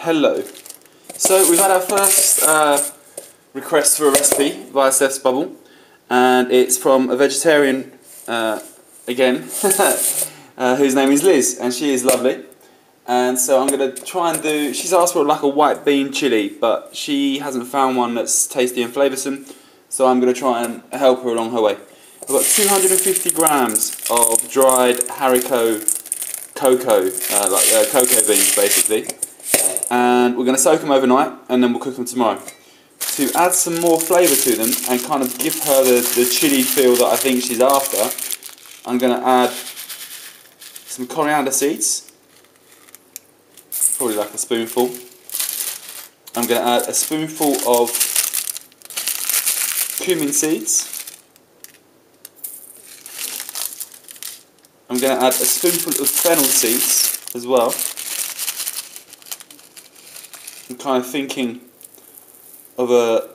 Hello. So we've had our first request for a recipe via Steph's Bubble, and it's from a vegetarian again, whose name is Liz, and she is lovely. And so I'm going to try and do, she's asked for like a white bean chili, but she hasn't found one that's tasty and flavoursome, so I'm going to try and help her along her way. I've got 250 grams of dried haricot cocoa, cocoa beans basically, and we're going to soak them overnight and then we'll cook them tomorrow. To add some more flavour to them and kind of give her the chili feel that I think she's after, I'm going to add some coriander seeds, probably like a spoonful. I'm going to add a spoonful of cumin seeds. I'm going to add a spoonful of fennel seeds as well. I'm kind of thinking of a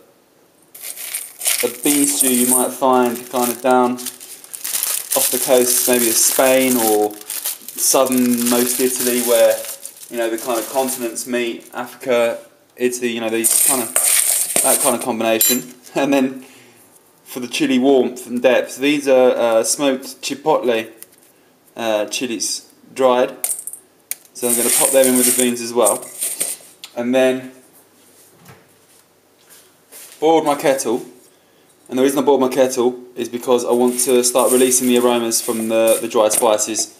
bean stew you might find kind of down off the coast, maybe of Spain or southernmost Italy, where the kind of continents meet, Africa, Italy, that kind of combination. And then for the chili warmth and depth, these are smoked chipotle chilies, dried. So I'm going to pop them in with the beans as well. And then boiled my kettle. And the reason I boiled my kettle is because I want to start releasing the aromas from the dried spices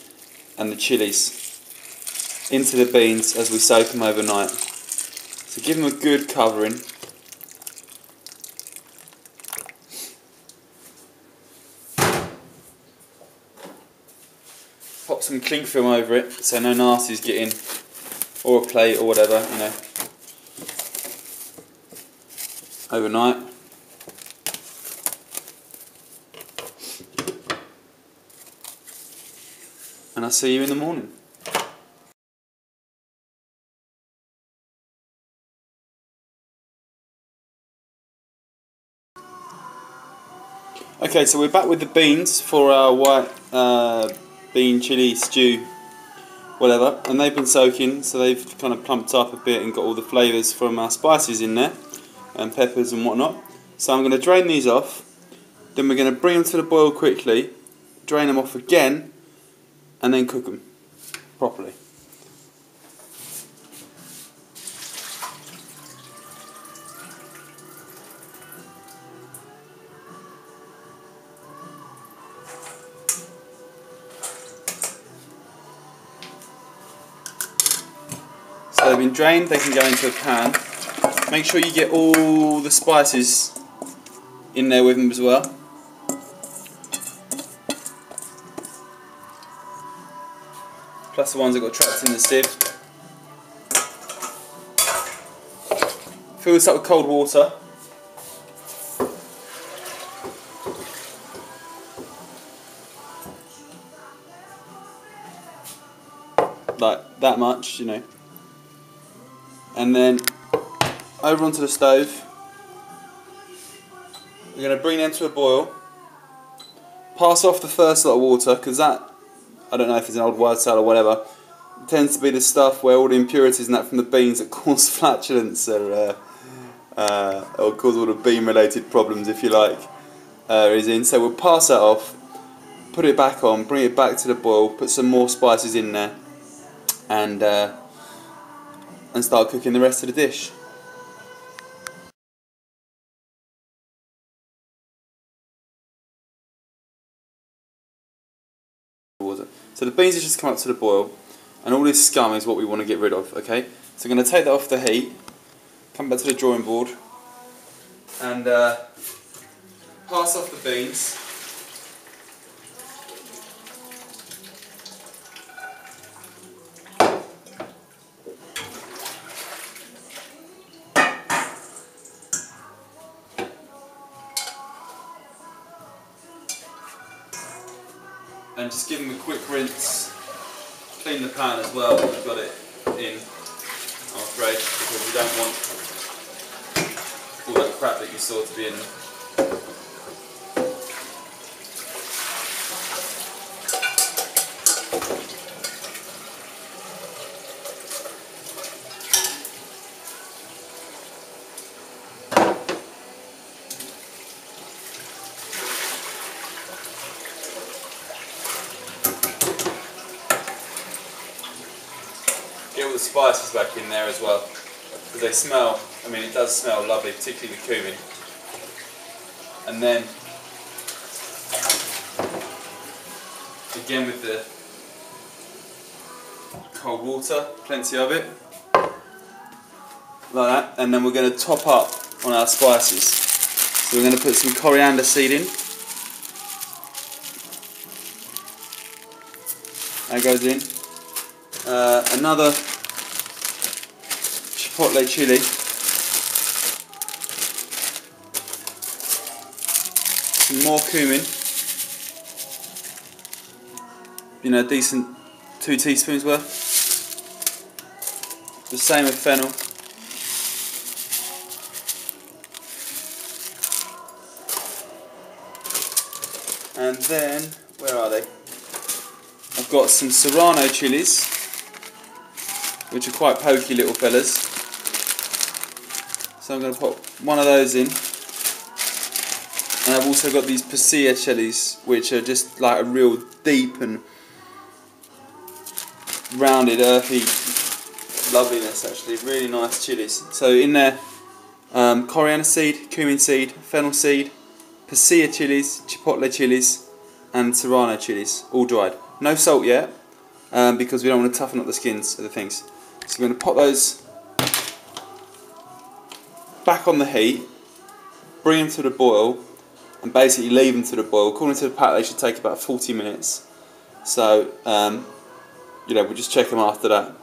and the chilies into the beans as we soak them overnight. So give them a good covering. Pop some cling film over it so no nasties get in, or a plate or whatever, overnight. And I'll see you in the morning. Okay, so we're back with the beans for our white bean chili stew, whatever, and they've been soaking, so they've kind of plumped up a bit and got all the flavours from our spices in there, and peppers and whatnot. So I'm going to drain these off, then we're going to bring them to the boil quickly, drain them off again, and then cook them properly. So they've been drained, they can go into a pan. Make sure you get all the spices in there with them as well. Plus the ones that got trapped in the sieve. Fill this up with cold water. Like that much, And then over onto the stove. We're going to bring them to a boil. Pass off the first lot of water, because that, I don't know if it's an old wild cell or whatever, it tends to be the stuff where all the impurities and that from the beans that cause flatulence or cause all the bean related problems, if you like, is in. So we'll pass that off, put it back on, bring it back to the boil, put some more spices in there, and start cooking the rest of the dish. So the beans have just come up to the boil, and all this scum is what we want to get rid of, okay? So I'm going to take that off the heat, come back to the drawing board, and pass off the beans. And just give them a quick rinse. Clean the pan as well when you've got it in, I'm afraid, because we don't want all that crap that you saw to be in. spices back in there as well, because they smell, I mean it does smell lovely, particularly with cumin. And then again with the cold water, plenty of it, like that, and then we're going to top up on our spices. So we're going to put some coriander seed in. That goes in. Another chipotle chili. Some more cumin. You know, decent 2 teaspoons worth. The same with fennel. And then, where are they? I've got some serrano chilies, which are quite pokey little fellas. So I'm going to put one of those in. And I've also got these pasilla chilies, which are just like a real deep and rounded, earthy loveliness actually. Really nice chilies. So in there, coriander seed, cumin seed, fennel seed, pasilla chilies, chipotle chilies, and serrano chilies, all dried. No salt yet, because we don't want to toughen up the skins of the things. So we're going to pop those back on the heat, bring them to the boil, and basically leave them to the boil. According to the pack, they should take about 40 minutes. So, you know, we'll just check them after that.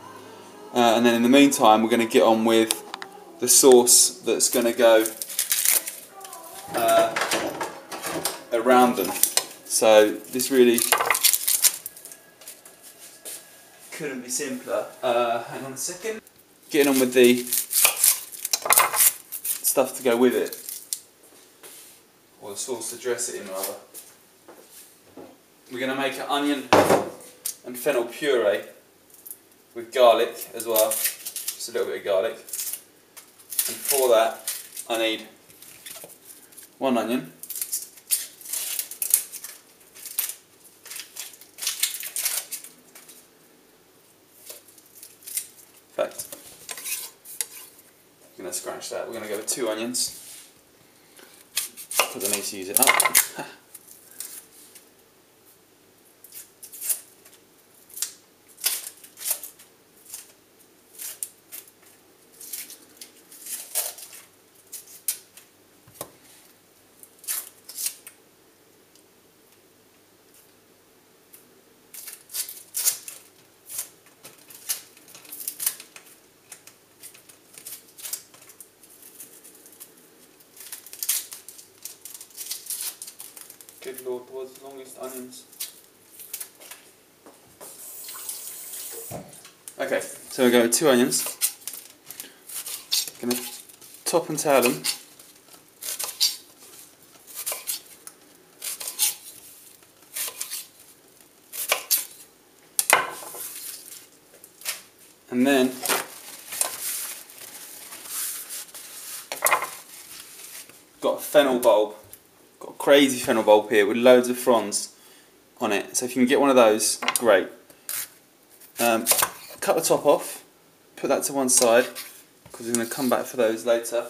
And then in the meantime, we're going to get on with the sauce that's going to go around them. So this really couldn't be simpler. Hang on a second. Getting on with the stuff to go with it, or the sauce to dress it in rather. We're going to make an onion and fennel puree with garlic as well, just a little bit of garlic. And for that I need 1 onion, in fact, I'm going to scratch that. We're going to go with 2 onions because I need to use it up. Good Lord, the world's longest onions. Okay, so we go with 2 onions. Gonna top and tail them. And then got a fennel bulb. Got a crazy fennel bulb here with loads of fronds on it. So if you can get one of those, great. Cut the top off, put that to one side because we're going to come back for those later.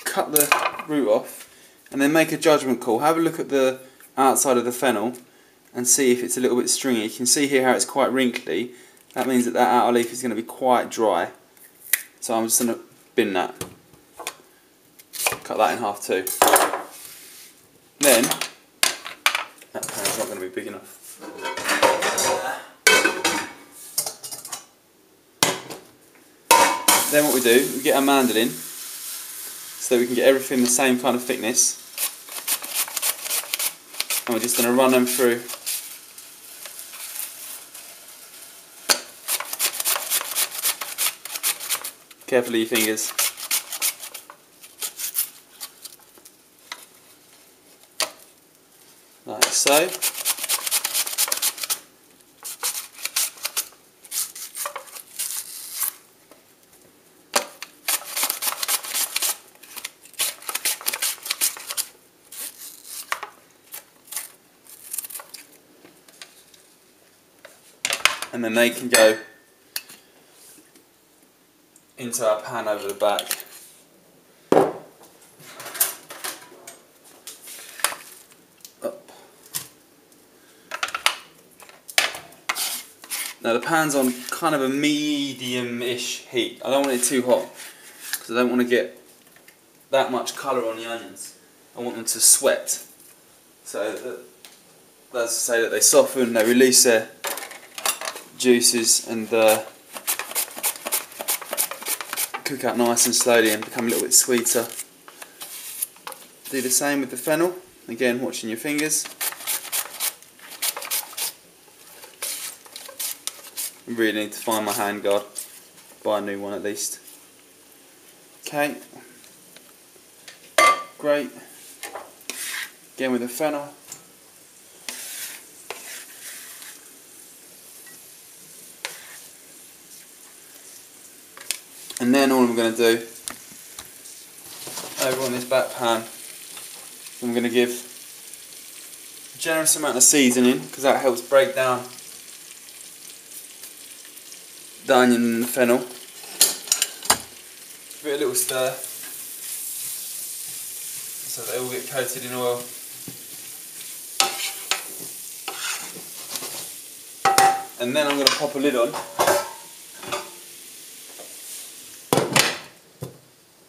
Cut the root off and then make a judgment call. Have a look at the outside of the fennel and see if it's a little bit stringy. You can see here how it's quite wrinkly. That means that that outer leaf is going to be quite dry. So I'm just going to bin that. Cut that in half too. Then, that pan's not going to be big enough. Then what we do, we get our mandolin so that we can get everything the same kind of thickness. And we're just going to run them through. Carefully your fingers. Like so. and then they can go into our pan over the back. Up. Now the pan's on kind of a medium-ish heat. I don't want it too hot because I don't want to get that much colour on the onions. I want them to sweat, so that's to say that they soften, they release their juices and cook out nice and slowly and become a little bit sweeter. Do the same with the fennel, again watching your fingers. I really need to find my hand guard, buy a new one at least. Okay, great. Again with the fennel. And then all I'm going to do over on this back pan, I'm going to give a generous amount of seasoning because that helps break down the onion and the fennel. Give it a little stir so they all get coated in oil. And then I'm going to pop a lid on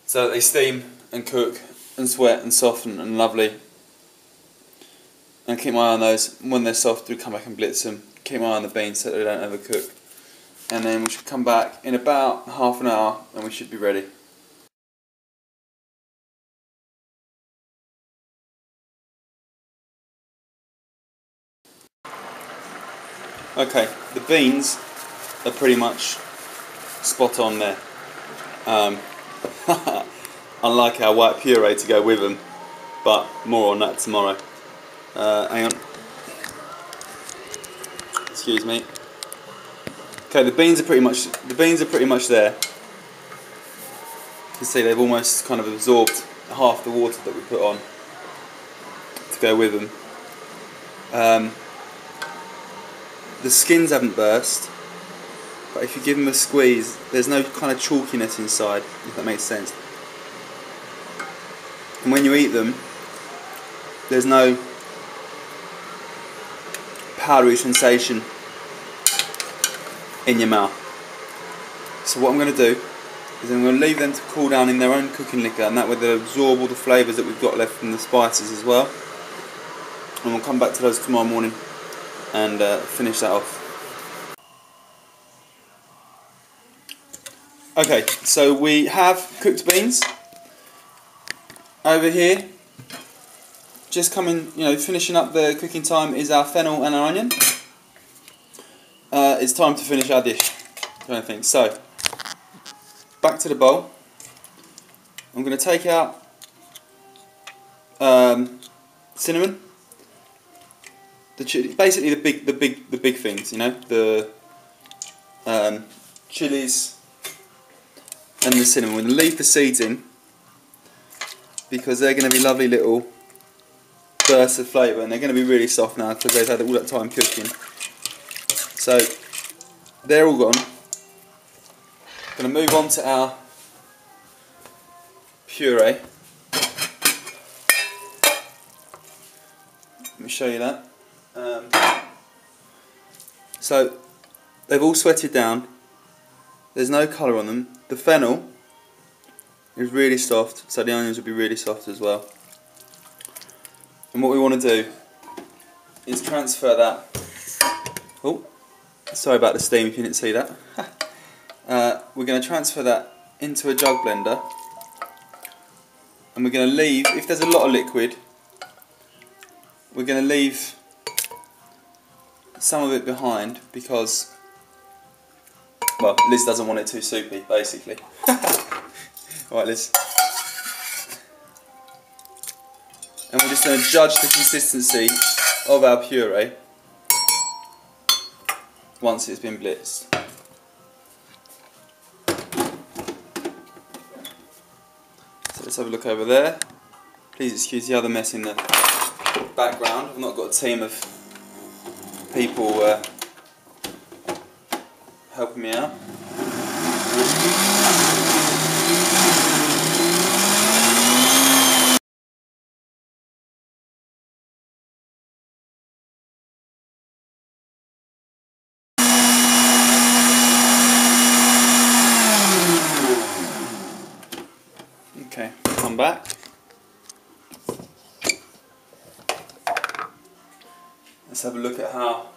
so that they steam and cook and sweat and soften and lovely. And keep my eye on those. When they're soft, do come back and blitz them. Keep my eye on the beans so that they don't overcook. And then we should come back in about half an hour and we should be ready. Okay, the beans are pretty much spot on there. Unlike our white puree to go with them, but more on that tomorrow. Hang on. Excuse me. Okay, the beans are pretty much there. You can see they've almost kind of absorbed half the water that we put on to go with them. The skins haven't burst, but if you give them a squeeze, there's no kind of chalkiness inside, if that makes sense. And when you eat them, there's no powdery sensation in your mouth. So what I'm going to do is I'm going to leave them to cool down in their own cooking liquor, and that way they'll absorb all the flavours that we've got left from the spices as well. And we'll come back to those tomorrow morning and finish that off. Okay, so we have cooked beans over here. Just coming, finishing up the cooking time is our fennel and our onion. It's time to finish our dish, kind of thing. So, back to the bowl. I'm going to take out cinnamon, the chili, basically the big things, the chilies and the cinnamon. We're going to leave the seeds in because they're going to be lovely little bursts of flavour, and they're going to be really soft now because they've had all that time cooking. So they're all gone. Going to move on to our puree. Let me show you that. So they've all sweated down. There's no colour on them. The fennel is really soft, so the onions will be really soft as well. And what we want to do is transfer that. Oh, sorry about the steam if you didn't see that. We're going to transfer that into a jug blender, and we're going to leave, if there's a lot of liquid, we're going to leave some of it behind because, well, Liz doesn't want it too soupy, basically. Alright, Liz. And we're just going to judge the consistency of our puree once it's been blitzed. So let's have a look over there. Please excuse the other mess in the background. I've not got a team of people helping me out. Okay, come back. Let's have a look at how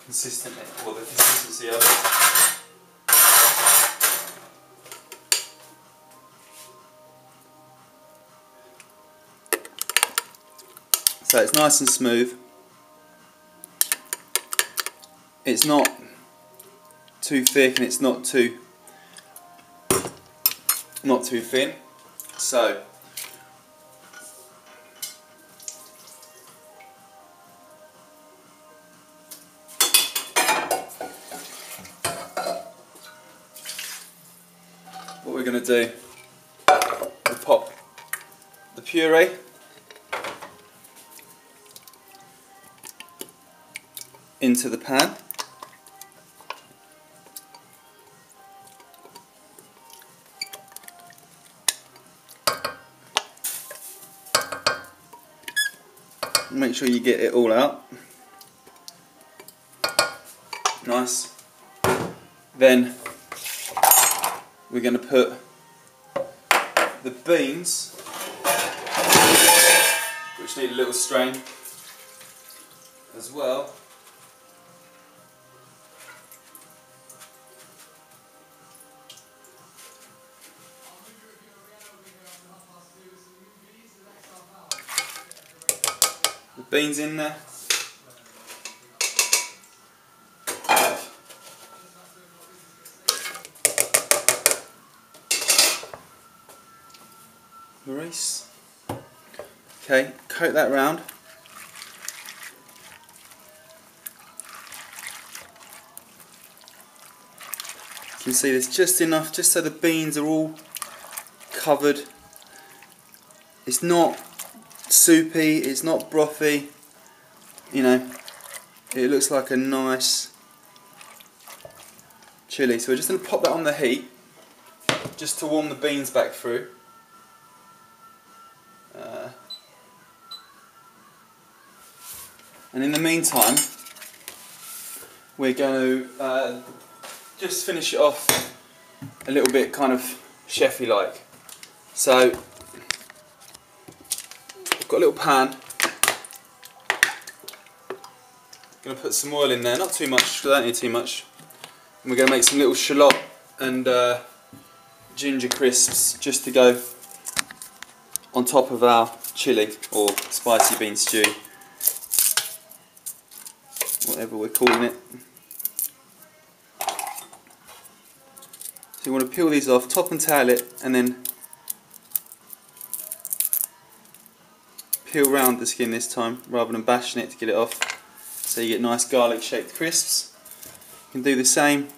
consistent it, or the consistency of it. So it's nice and smooth. It's not too thick and it's not too thin. So what we're going to do, we'll pop the puree into the pan. Make sure you get it all out. Nice. Then we're going to put the beans, which need a little strain as well. The beans in there. Maurice. Okay, coat that round. You can see there's just enough, just so the beans are all covered. It's not soupy, it's not brothy, you know, it looks like a nice chilli. So we're just going to pop that on the heat just to warm the beans back through. And in the meantime, we're going to just finish it off a little bit kind of chefy like. So I've got a little pan. Going to put some oil in there, not too much, because I don't need too much. And we're going to make some little shallot and ginger crisps just to go on top of our chilli or spicy bean stew, whatever we're calling it. So you want to peel these off, top and tail it, and then peel round the skin this time rather than bashing it to get it off, so you get nice garlic shaped crisps. You can do the same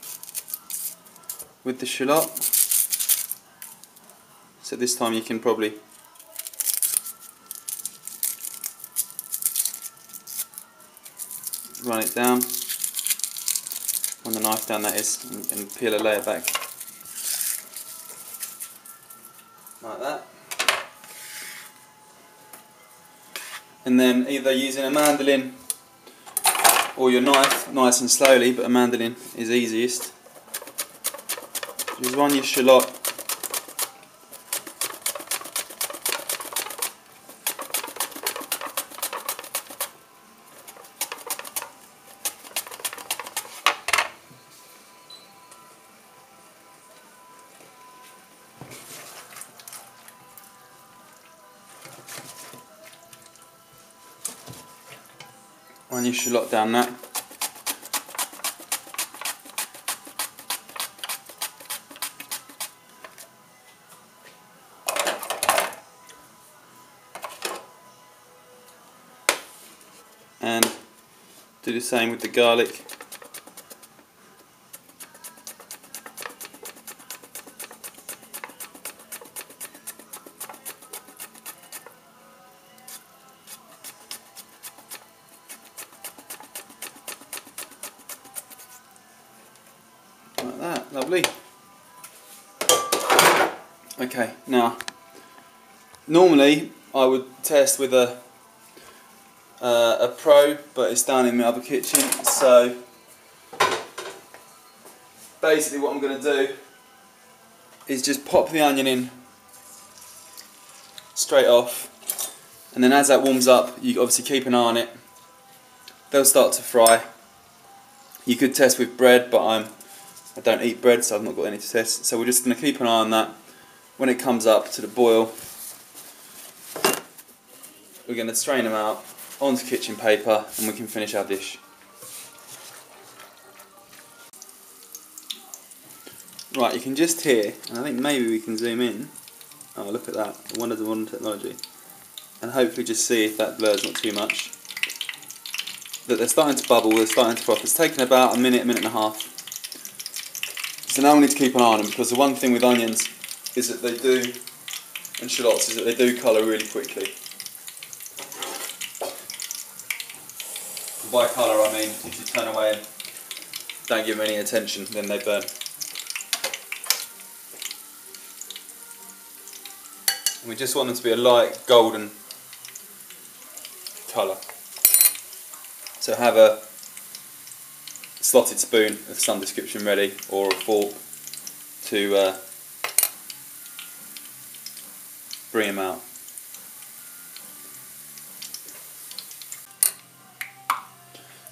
with the shallot. So this time you can probably run it down, run the knife down that is, and peel a layer back like that. And then either using a mandolin or your knife, nice and slowly, but a mandolin is easiest. Just run your shallot down that. And do the same with the garlic. Lovely. Okay, now, normally I would test with a Pro, but it's down in my other kitchen, so basically what I'm going to do is just pop the onion in straight off, and then as that warms up, you obviously keep an eye on it. They'll start to fry. You could test with bread, but I don't eat bread, so I've not got any to test. So we're just going to keep an eye on that. When it comes up to the boil, we're going to strain them out onto kitchen paper, and we can finish our dish. Right, you can just hear, and I think maybe we can zoom in. Oh, look at that, the wonders of modern technology. And hopefully just see if that blurs not too much. That they're starting to bubble, they're starting to froth. It's taken about a minute and a half. So now we need to keep an eye on them, because the one thing with onions is that they do, and shallots, is that they do colour really quickly. By colour I mean, if you turn away and don't give them any attention, then they burn. And we just want them to be a light golden colour. So have a slotted spoon of some description ready, or a fork to bring them out.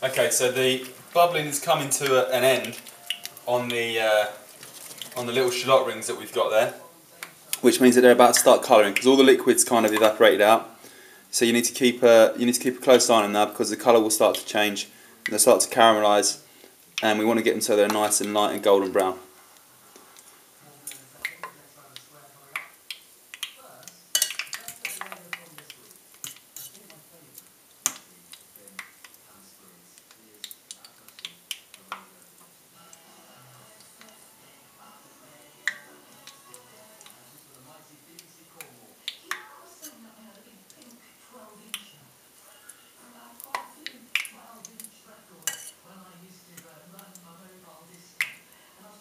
Okay, so the bubbling's coming to an end on the little shallot rings that we've got there, which means that they're about to start colouring, because all the liquid's kind of evaporated out. So you need to keep a close eye on them now, because the colour will start to change and they'll start to caramelise, and we want to get them so they're nice and light and golden brown.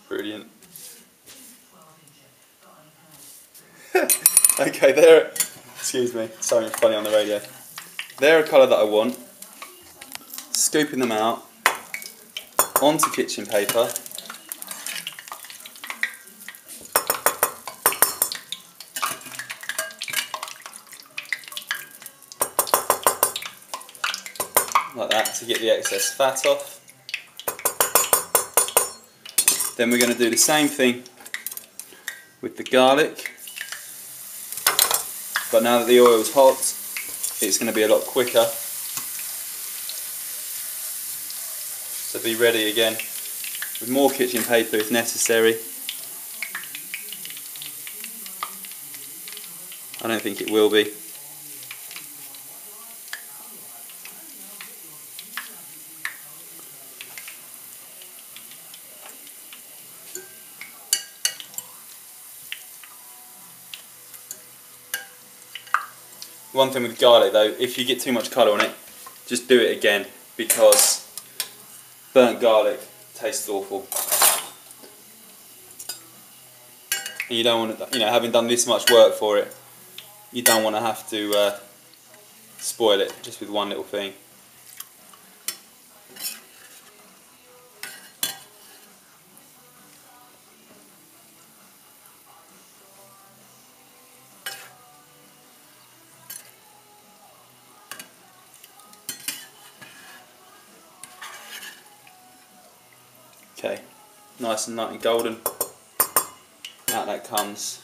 Brilliant. Okay, they're, excuse me, something funny on the radio. They're a colour that I want. Scooping them out onto kitchen paper. Like that, to get the excess fat off. Then we're going to do the same thing with the garlic, but now that the oil's hot, it's going to be a lot quicker. So be ready again with more kitchen paper if necessary. I don't think it will be. One thing with garlic though, if you get too much colour on it, just do it again, because burnt garlic tastes awful. And you don't want to, having done this much work for it, you don't want to have to spoil it just with one little thing. Okay, nice and light and golden. Out that comes.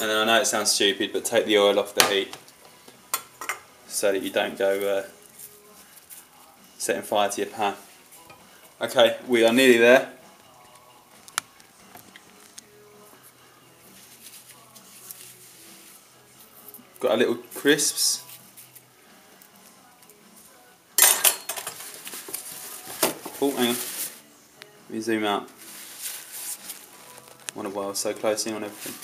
And then I know it sounds stupid, but take the oil off the heat so that you don't go setting fire to your pan. Okay, we are nearly there. Got our little crisps. Oh, hang on. Let me zoom out. Wonder why I was so close in on everything.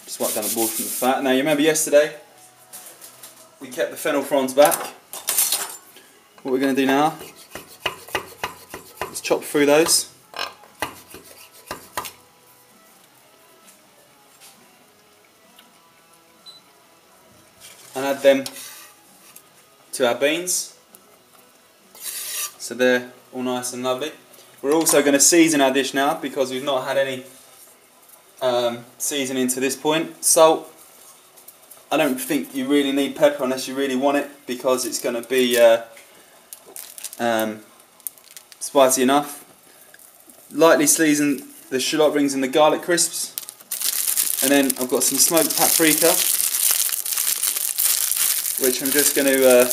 Just wipe down the board from the fat. Now you remember yesterday we kept the fennel fronds back. What we're going to do now is chop through those. And add them to our beans. So they're all nice and lovely. We're also going to season our dish now because we've not had any seasoning to this point. Salt, I don't think you really need pepper unless you really want it because it's going to be spicy enough. Lightly season the shallot rings and the garlic crisps. And then I've got some smoked paprika, which I'm just going to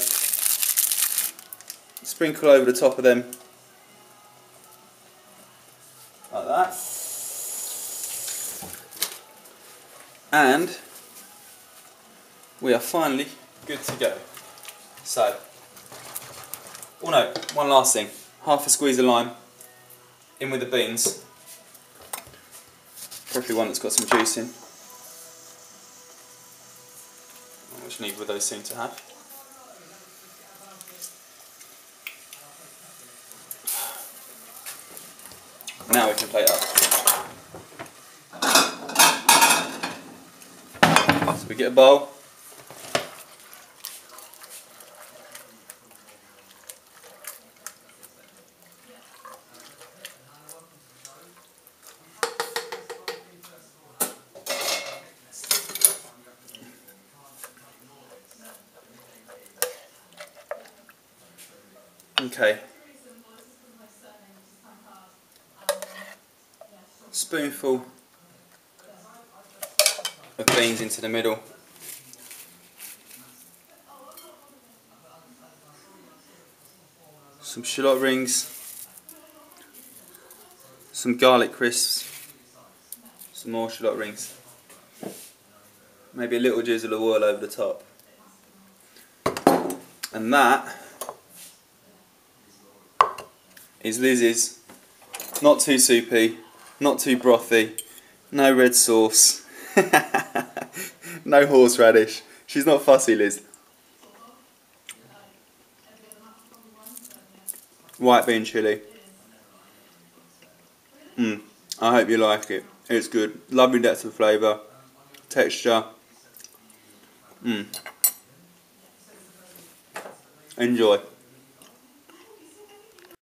sprinkle over the top of them like that. And we are finally good to go. So, oh no, one last thing. Half a squeeze of lime in with the beans. Preferably one that's got some juice in, which neither of those seem to have. Now we can plate up. So we get a bowl. Okay. Spoonful of beans into the middle. Some shallot rings. Some garlic crisps. Some more shallot rings. Maybe a little drizzle of oil over the top. And that is Liz's. Not too soupy, not too brothy, no red sauce, no horseradish. She's not fussy, Liz. White bean chilli. I hope you like it. It's good. Lovely depth of flavour, texture. Enjoy.